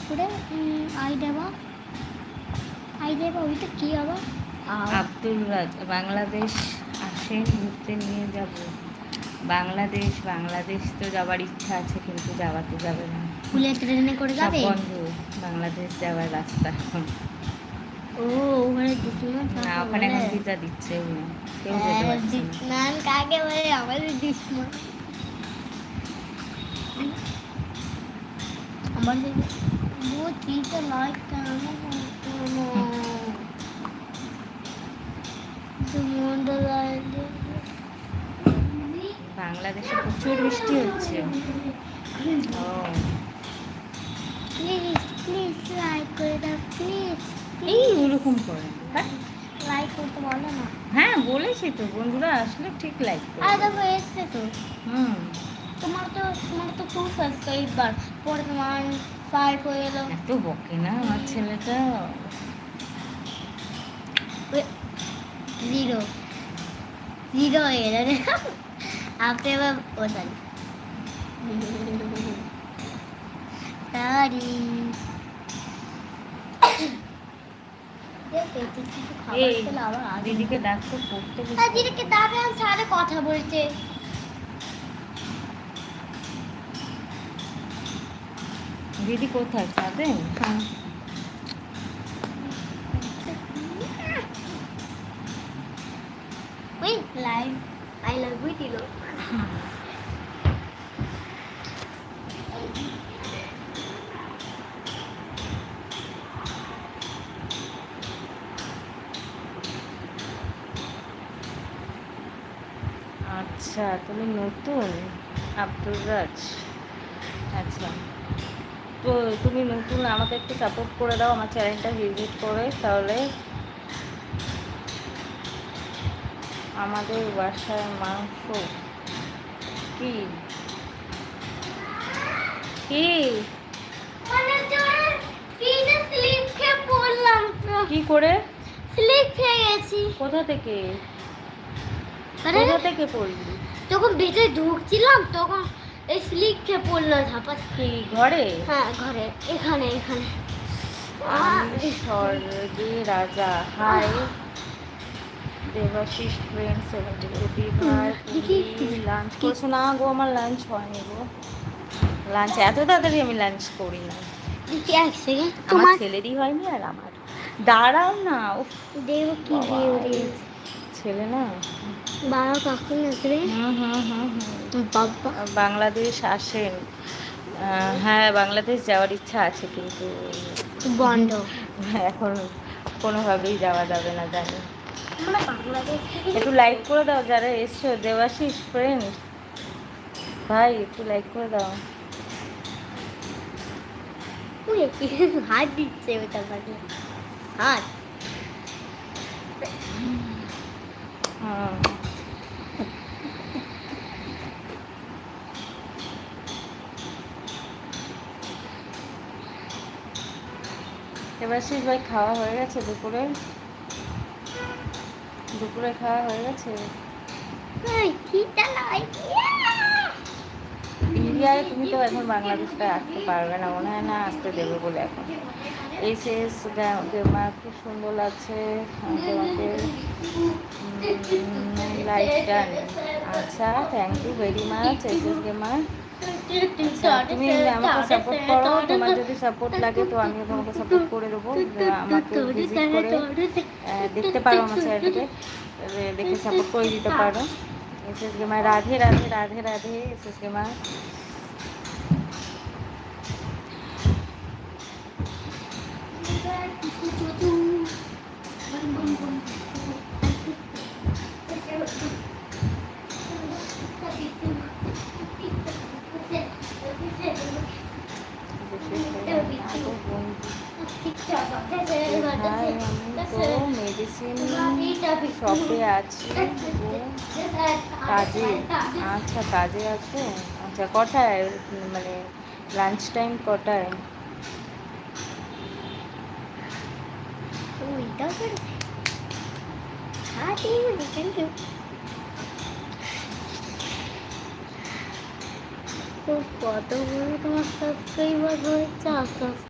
করে দেবা ওইটা কি আবার আব্দুল রাজ বাংলাদেশ আসেন, ঘুরতে নিয়ে যাব। বাংলাদেশ তো যাওয়ার ইচ্ছা আছে, কিন্তু যাওয়াতে যাবে না। ফুলে ট্রেনে করে সব যাবে? বন্ধ বাংলাদেশ যাওয়ার রাস্তা এখন। ও ওখানে দিসমা না, ওখানে এখন ভিসা দিচ্ছে না, কেউ যেতে পারছে না। কাকে বলে? আমাদের দিসমা। আমাদের वो चीज़ लाइक करना বাংলাদেশে প্রচুর বৃষ্টি হচ্ছে। ও প্লিজ লাইক করে দাও প্লিজ। এই ওরকম করে লাইক করতে বলো না। হ্যাঁ বলেছি তো, বন্ধুরা আসলে ঠিক লাইক করে। আর দেখো এসছে তো। তোমার তো খুব সাবস্ক্রাইবার পরে তোমার 5 হয়ে গেল। এত বকে না আমার ছেলেটা। 0 হয়ে গেল। আপনি এবার বসান। সরি দিদিকে ডাকতে পড়তে দিদিকে ডাকে সাথে কথা বলছে। দিদি কোথায় যাবে? হ্যাঁ ওই লাইভ আই লাভ ইউ দিল। আচ্ছা তুমি নতুন আব্দুল রাজ? আচ্ছা তো তুমি নতুন, আমাকে একটু সাপোর্ট করে দাও, আমার চ্যানেলটা ভিজিট করে। তাহলে আমাদের বাসায় মাংস কি কি কি করে স্লিপ খেয়ে গেছি। কোথা থেকে পড়লি? যখন ভিতরে ঢুকছিলাম তখন এই স্লিপ খেয়ে পড়লাম ঝাপাস। কি ঘরে? হ্যাঁ ঘরে, এখানে স্বর্গে রাজা। হাই দেবাশিস ফ্রেন্ড 70 ভাই লাঞ্চ করছো না গো? আমার লাঞ্চ হয়নি গো। লাঞ্চ এত তাড়াতাড়ি আমি লাঞ্চ করি না। আমার ছেলেরই হয়নি আর আমার। দাঁড়াও না, দেব কি দিয়ে ছেলে না বাবা কখন আসবে? বাবা বাংলাদেশ আসেন। হ্যাঁ বাংলাদেশ যাওয়ার ইচ্ছা আছে, কিন্তু বন্ধ এখন কোনোভাবেই যাওয়া যাবে না জানি। একটু লাইক করে দাও যারা এসছো। দেবাশিস ফ্রেন্ড ভাই একটু লাইক করে দাও। হাত দিচ্ছে ওটা পাশে হাত। দেবাশিস ভাই খাওয়া হয়ে গেছে? দুপুরে খাওয়া হয়ে গেছে? ইন্ডিয়ায় তুমি তো এখন বাংলাদেশে আসতে পারবে না, মনে হয় না আসতে দেবে বলে এখন। এসএস গেমা খুব সুন্দর লাগছে তোমাকে, লাইকটা। আচ্ছা thank you very much SS Gema. তুমি আমাকে সাপোর্ট করো, তোমার যদি সাপোর্ট লাগে তো আমিও তোমাকে সাপোর্ট করে দেবো। আমাকে ভিজিট করে দেখতে পারো, আমার চ্যানেলটাকে দেখে সাপোর্ট করে দিতে পারো। SS Gema Radhe Radhe Radhe Radhe. SS Gema medicine শপে আছি কাজে। আচ্ছা কাজে আছো? আচ্ছা কটায়, মানে লাঞ্চ টাইম কটায়? কত বড় তোমার সাবস্ক্রাইবার হয়েছে আস্তে আস্তে।